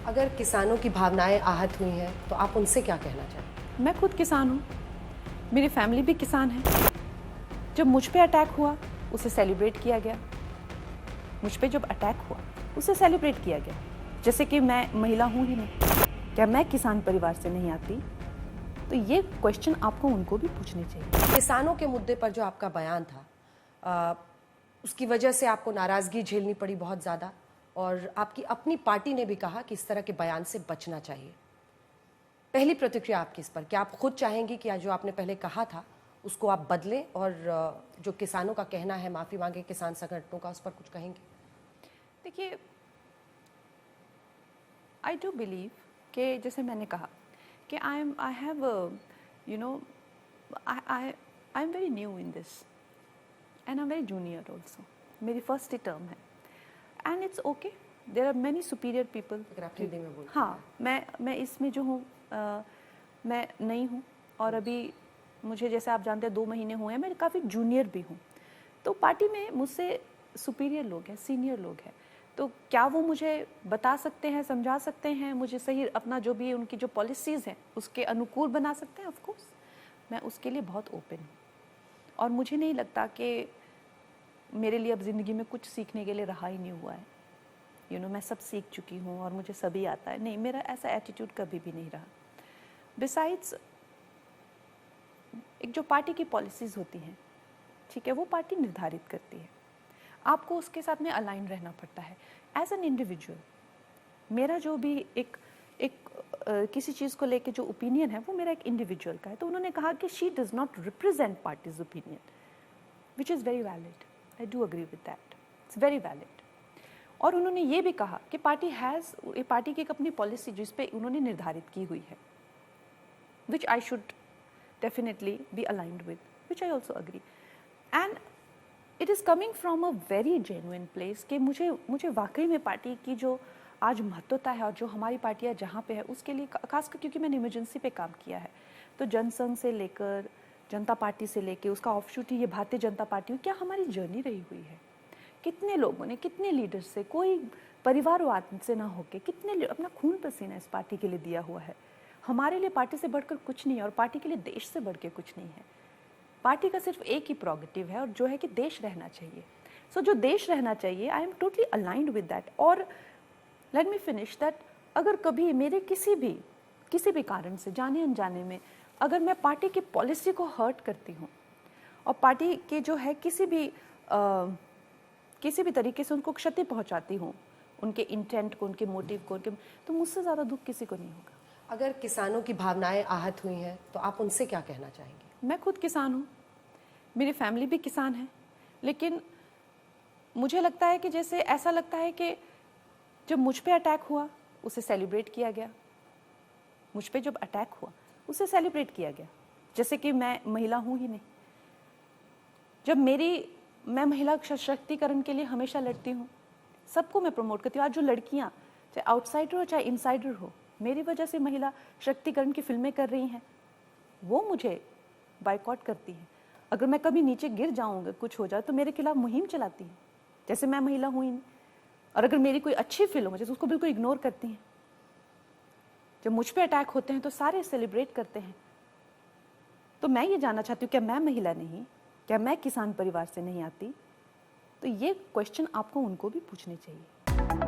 अगर किसानों की भावनाएं आहत हुई हैं तो आप उनसे क्या कहना चाहें? मैं खुद किसान हूँ, मेरी फैमिली भी किसान है। जब मुझ पे अटैक हुआ उसे सेलिब्रेट किया गया। मुझ पे जब अटैक हुआ उसे सेलिब्रेट किया गया, जैसे कि मैं महिला हूँ ही नहीं। क्या मैं किसान परिवार से नहीं आती? तो ये क्वेश्चन आपको उनको भी पूछने चाहिए। किसानों के मुद्दे पर जो आपका बयान था उसकी वजह से आपको नाराजगी झेलनी पड़ी बहुत ज़्यादा, और आपकी अपनी पार्टी ने भी कहा कि इस तरह के बयान से बचना चाहिए। पहली प्रतिक्रिया आपकी इस पर, क्या आप खुद चाहेंगी कि जो आपने पहले कहा था उसको आप बदलें, और जो किसानों का कहना है माफ़ी मांगे किसान संगठनों का, उस पर कुछ कहेंगे? देखिए, आई डू बिलीव कि जैसे मैंने कहा कि I have you know I am very new in this and I am very junior also. मेरी फर्स्ट ही टर्म है and it's okay, there are many superior people. अगर आप हिंदी में बोल। हाँ, मैं इसमें जो हूँ मैं नई हूँ, और अभी मुझे, जैसे आप जानते हैं, 2 महीने हुए हैं, मैं काफ़ी जूनियर भी हूँ। तो पार्टी में मुझसे सुपीरियर लोग हैं, सीनियर लोग हैं, तो क्या वो मुझे बता सकते हैं, समझा सकते हैं, मुझे सही अपना जो भी उनकी जो पॉलिसीज़ हैं उसके अनुकूल बना सकते हैं? ऑफ कोर्स मैं उसके लिए बहुत ओपन हूँ, और मुझे नहीं लगता कि मेरे लिए अब ज़िंदगी में कुछ सीखने के लिए रहा ही नहीं हुआ है। मैं सब सीख चुकी हूँ और मुझे सभी आता है। नहीं, मेरा ऐसा एटीट्यूड कभी भी नहीं रहा। बिसाइड्स, एक जो पार्टी की पॉलिसीज़ होती हैं, ठीक है, वो पार्टी निर्धारित करती है, आपको उसके साथ में अलाइन रहना पड़ता है। एज एन इंडिविजुअल मेरा जो भी एक किसी चीज़ को लेके जो ओपिनियन है वो मेरा एक इंडिविजुअल का है। तो उन्होंने कहा कि she does not represent parties opinion, which is very valid. I do agree with that, it's very valid. और उन्होंने ये भी कहा कि पार्टी की एक अपनी पॉलिसी जिस पे उन्होंने निर्धारित की हुई है, which I should definitely be aligned with, which I also agree. And it is coming from a very genuine place कि मुझे वाकई में पार्टी की जो आज महत्वता है और जो हमारी पार्टियाँ जहाँ पे है उसके लिए, खासकर क्योंकि मैंने इमरजेंसी पे काम किया है, तो जनसंघ से लेकर जनता पार्टी से लेकर उसका ऑफशूट ही ये भारतीय जनता पार्टी, क्या हमारी जर्नी रही हुई है। कितने लोगों ने, कितने लीडर्स से, कोई परिवारवाद से ना होके कितने अपना खून पसीना इस पार्टी के लिए दिया हुआ है। हमारे लिए पार्टी से बढ़कर कुछ नहीं है, और पार्टी के लिए देश से बढ़ के कुछ नहीं है। पार्टी का सिर्फ एक ही प्रोगेटिव है, और जो है कि देश रहना चाहिए। सो जो देश रहना चाहिए, I am totally aligned with that. और लेट मी फिनिश दैट, अगर कभी मेरे किसी भी कारण से, जाने अनजाने में, अगर मैं पार्टी की पॉलिसी को हर्ट करती हूँ और पार्टी के जो है किसी भी तरीके से उनको क्षति पहुँचाती हूँ, उनके इंटेंट को, उनके मोटिव को, तो मुझसे ज़्यादा दुख किसी को नहीं होगा। अगर किसानों की भावनाएं आहत हुई हैं तो आप उनसे क्या कहना चाहेंगे? मैं खुद किसान हूँ, मेरी फैमिली भी किसान है, लेकिन मुझे लगता है कि जैसे ऐसा लगता है कि जब मुझ पे अटैक हुआ उसे सेलिब्रेट किया गया। मुझ पे जब अटैक हुआ उसे सेलिब्रेट किया गया, जैसे कि मैं महिला हूँ ही नहीं। जब मैं महिला सशक्तिकरण के लिए हमेशा लड़ती हूँ, सबको मैं प्रमोट करती हूँ। आज जो लड़कियाँ, चाहे आउटसाइडर हो चाहे इनसाइडर हो, मेरी वजह से महिला शक्तिकरण की फिल्में कर रही हैं, वो मुझे बायकॉट करती हैं। अगर मैं कभी नीचे गिर जाऊँगा, कुछ हो जाए, तो मेरे खिलाफ मुहिम चलाती हैं, जैसे मैं महिला हूँ ही नहीं। और अगर मेरी कोई अच्छी फिल्म हो, जैसे उसको बिल्कुल इग्नोर करती हैं। जब मुझ पे अटैक होते हैं तो सारे सेलिब्रेट करते हैं। तो मैं ये जानना चाहती हूँ, क्या मैं महिला नहीं, क्या मैं किसान परिवार से नहीं आती? तो ये क्वेश्चन आपको उनको भी पूछने चाहिए।